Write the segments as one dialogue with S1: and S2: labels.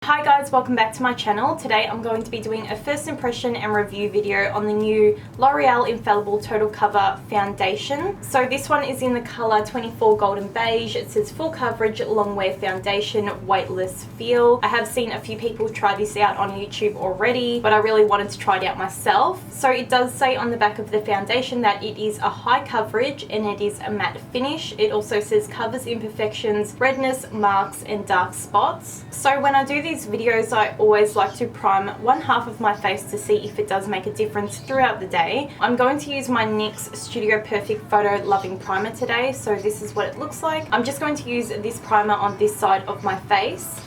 S1: Hi guys, welcome back to my channel. Today I'm going to be doing a first impression and review video on the new L'Oreal Infallible Total Cover Foundation. So this one is in the colour 24 Golden Beige. It says full coverage, long wear foundation, weightless feel. I have seen a few people try this out on YouTube already, but I really wanted to try it out myself. So it does say on the back of the foundation that it is a high coverage and it is a matte finish. It also says covers imperfections, redness, marks and dark spots. So when I do these videos, I always like to prime one half of my face to see if it does make a difference throughout the day. I'm going to use my NYX Studio Perfect Photo Loving Primer today, so this is what it looks like. I'm just going to use this primer on this side of my face.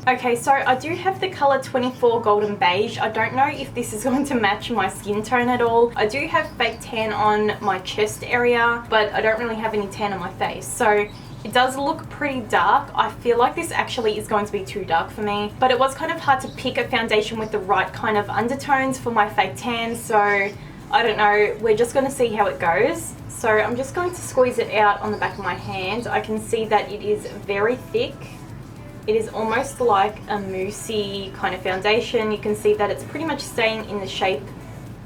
S1: Okay, so I do have the colour 24 Golden Beige. I don't know if this is going to match my skin tone at all. I do have fake tan on my chest area, but I don't really have any tan on my face. So it does look pretty dark. I feel like this actually is going to be too dark for me, but it was kind of hard to pick a foundation with the right kind of undertones for my fake tan. So I don't know, we're just going to see how it goes. So I'm just going to squeeze it out on the back of my hand. I can see that it is very thick. It is almost like a moussey kind of foundation. You can see that it's pretty much staying in the shape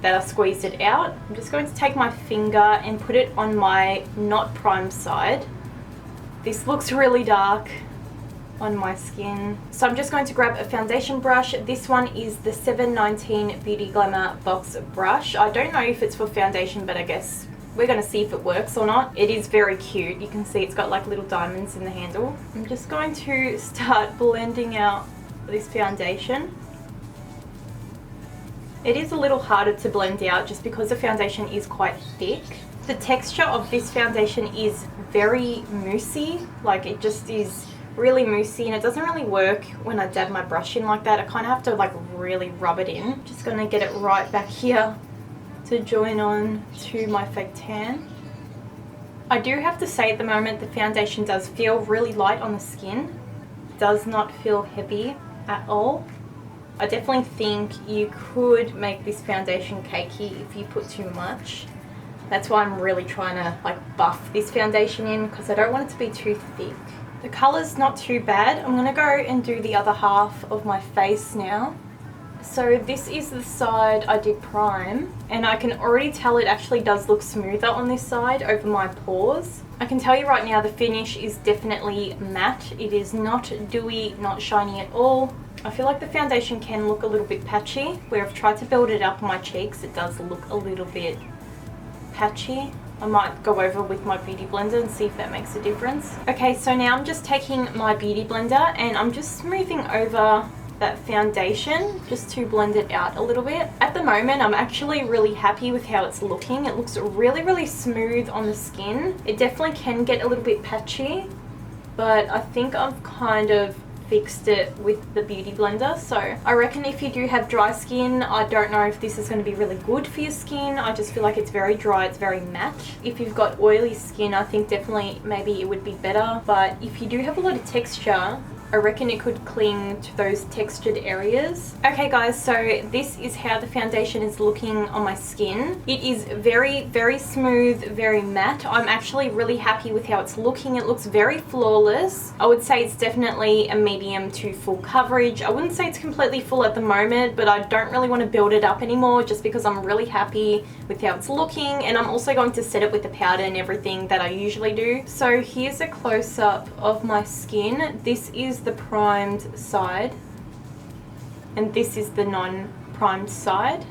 S1: that I squeezed it out. I'm just going to take my finger and put it on my not primed side. This looks really dark on my skin. So I'm just going to grab a foundation brush. This one is the 719 Beauty Glamour Box Brush. I don't know if it's for foundation, but I guess we're going to see if it works or not. It is very cute. You can see it's got like little diamonds in the handle. I'm just going to start blending out this foundation. It is a little harder to blend out just because the foundation is quite thick. The texture of this foundation is very moussey. Like it just is really moussey and it doesn't really work when I dab my brush in like that. I kind of have to like really rub it in. Just going to get it right back here to join on to my fake tan. I do have to say at the moment the foundation does feel really light on the skin. It does not feel heavy at all. I definitely think you could make this foundation cakey if you put too much. That's why I'm really trying to like buff this foundation in because I don't want it to be too thick. The colour's not too bad. I'm going to go and do the other half of my face now. So this is the side I did prime and I can already tell it actually does look smoother on this side over my pores. I can tell you right now the finish is definitely matte. It is not dewy, not shiny at all. I feel like the foundation can look a little bit patchy. Where I've tried to build it up on my cheeks, it does look a little bit patchy. I might go over with my beauty blender and see if that makes a difference. Okay, so now I'm just taking my beauty blender and I'm just smoothing over that foundation just to blend it out a little bit. At the moment I'm actually really happy with how it's looking. It looks really smooth on the skin. It definitely can get a little bit patchy, but I think I've kind of fixed it with the beauty blender. So I reckon if you do have dry skin, I don't know if this is going to be really good for your skin. I just feel like it's very dry, it's very matte. If you've got oily skin, I think definitely maybe it would be better, but if you do have a lot of texture, I reckon it could cling to those textured areas. Okay guys, so this is how the foundation is looking on my skin. It is very smooth, very matte. I'm actually really happy with how it's looking. It looks very flawless. I would say it's definitely a medium to full coverage. I wouldn't say it's completely full at the moment, but I don't really want to build it up anymore just because I'm really happy with how it's looking, and I'm also going to set it with the powder and everything that I usually do. So here's a close-up of my skin. This is the primed side and this is the non-primed side.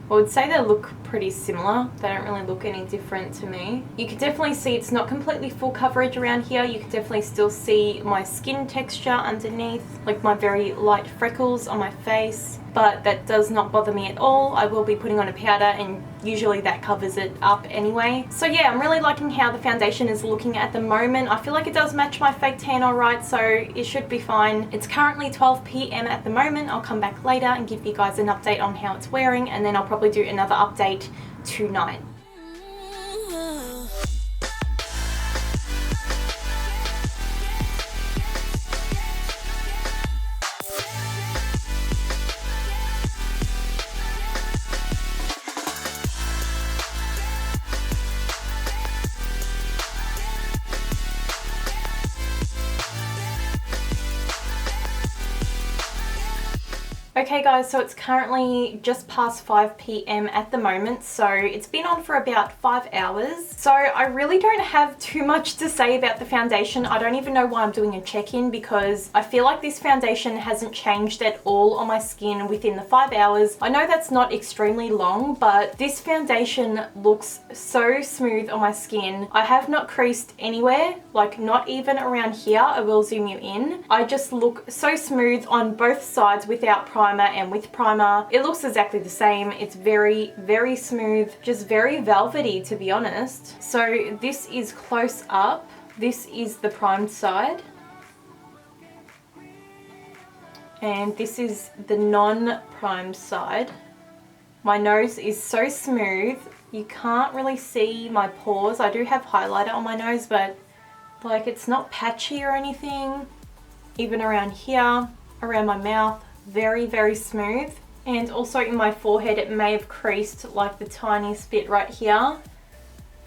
S1: I would say they look pretty similar. They don't really look any different to me. You can definitely see it's not completely full coverage around here. You can definitely still see my skin texture underneath, like my very light freckles on my face, but that does not bother me at all. I will be putting on a powder and usually that covers it up anyway. So yeah, I'm really liking how the foundation is looking at the moment. I feel like it does match my fake tan alright, so it should be fine. It's currently 12 PM at the moment. I'll come back later and give you guys an update on how it's wearing, and then I'll probably do another update tonight. Okay guys, so it's currently just past 5 p.m. at the moment, so it's been on for about 5 hours. So I really don't have too much to say about the foundation. I don't even know why I'm doing a check-in because I feel like this foundation hasn't changed at all on my skin within the 5 hours. I know that's not extremely long, but this foundation looks so smooth on my skin. I have not creased anywhere, like not even around here. I will zoom you in. I just look so smooth on both sides without primer and with primer. It looks exactly the same. It's very, very smooth, just very velvety to be honest. So this is close up. This is the primed side. And this is the non-primed side. My nose is so smooth. You can't really see my pores. I do have highlighter on my nose, but like it's not patchy or anything. Even around here, around my mouth, very, very smooth. And also in my forehead, it may have creased like the tiniest bit right here,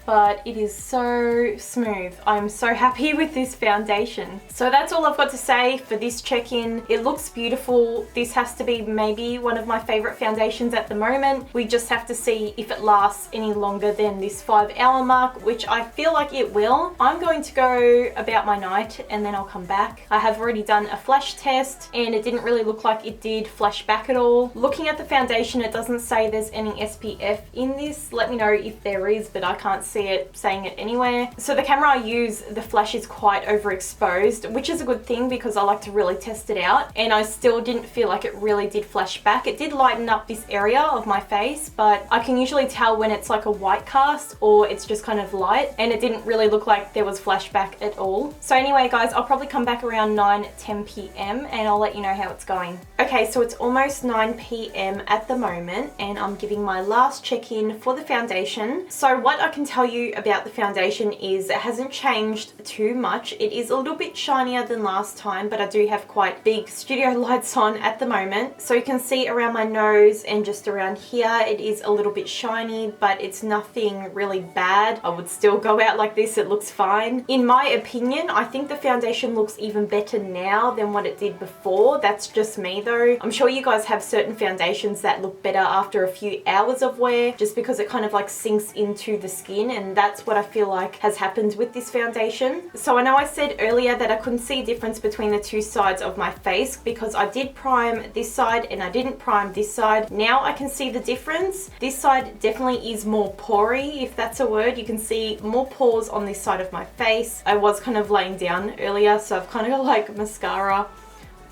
S1: but it is so smooth. I'm so happy with this foundation. So that's all I've got to say for this check-in. It looks beautiful. This has to be maybe one of my favorite foundations at the moment. We just have to see if it lasts any longer than this 5-hour mark, which I feel like it will. I'm going to go about my night and then I'll come back. I have already done a flash test and it didn't really look like it did flash back at all. Looking at the foundation, it doesn't say there's any SPF in this. Let me know if there is, but I can't see it saying it anywhere. So the camera I use, the flash is quite overexposed, which is a good thing because I like to really test it out, and I still didn't feel like it really did flash back. It did lighten up this area of my face, but I can usually tell when it's like a white cast or it's just kind of light, and it didn't really look like there was flashback at all. So anyway guys, I'll probably come back around 9-10 p.m. and I'll let you know how it's going. Okay, so it's almost 9 p.m. at the moment and I'm giving my last check-in for the foundation. So what I can tell you about the foundation is it hasn't changed too much. It is a little bit shinier than last time, but I do have quite big studio lights on at the moment. So you can see around my nose and just around here, it is a little bit shiny, but it's nothing really bad. I would still go out like this. It looks fine. In my opinion, I think the foundation looks even better now than what it did before. That's just me though. I'm sure you guys have certain foundations that look better after a few hours of wear, just because it kind of like sinks into the skin, and that's what I feel like has happened with this foundation. So I know I said earlier that I couldn't see a difference between the two sides of my face because I did prime this side and I didn't prime this side. Now I can see the difference. This side definitely is more pory, if that's a word. You can see more pores on this side of my face. I was kind of laying down earlier, so I've kind of got like mascara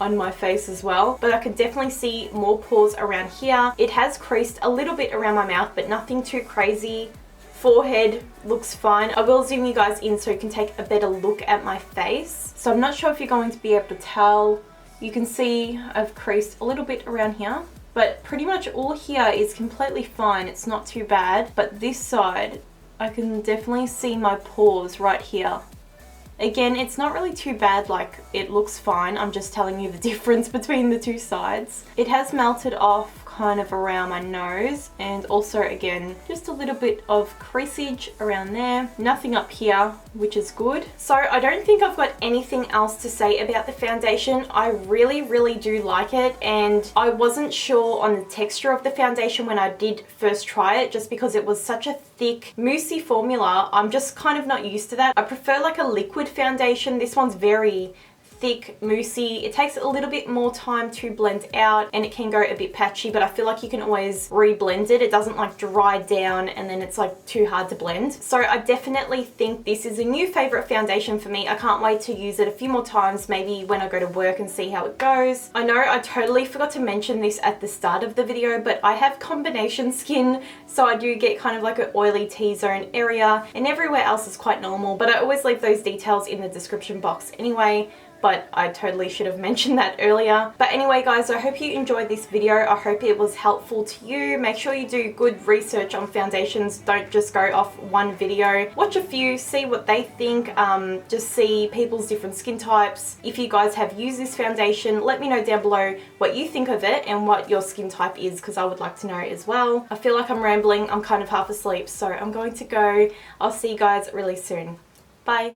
S1: on my face as well, but I could definitely see more pores around here. It has creased a little bit around my mouth, but nothing too crazy. Forehead looks fine. I will zoom you guys in so you can take a better look at my face. So I'm not sure if you're going to be able to tell. You can see I've creased a little bit around here, but pretty much all here is completely fine. It's not too bad, but this side, I can definitely see my pores right here. Again, it's not really too bad, like it looks fine. I'm just telling you the difference between the two sides. It has melted off kind of around my nose, and also again just a little bit of creasage around there. Nothing up here, which is good. So I don't think I've got anything else to say about the foundation. I really do like it, and I wasn't sure on the texture of the foundation when I did first try it, just because it was such a thick moussey formula. I'm just kind of not used to that. I prefer like a liquid foundation. This one's very thick, moussey. It takes a little bit more time to blend out and it can go a bit patchy, but I feel like you can always re-blend it. It doesn't like dry down and then it's like too hard to blend. So I definitely think this is a new favorite foundation for me. I can't wait to use it a few more times, maybe when I go to work and see how it goes. I know I totally forgot to mention this at the start of the video, but I have combination skin, so I do get kind of like an oily T-zone area, and everywhere else is quite normal, but I always leave those details in the description box anyway. But I totally should have mentioned that earlier. But anyway guys, I hope you enjoyed this video. I hope it was helpful to you. Make sure you do good research on foundations. Don't just go off one video. Watch a few, see what they think, just see people's different skin types. If you guys have used this foundation, let me know down below what you think of it and what your skin type is, because I would like to know as well. I feel like I'm rambling. I'm kind of half asleep, so I'm going to go. I'll see you guys really soon. Bye.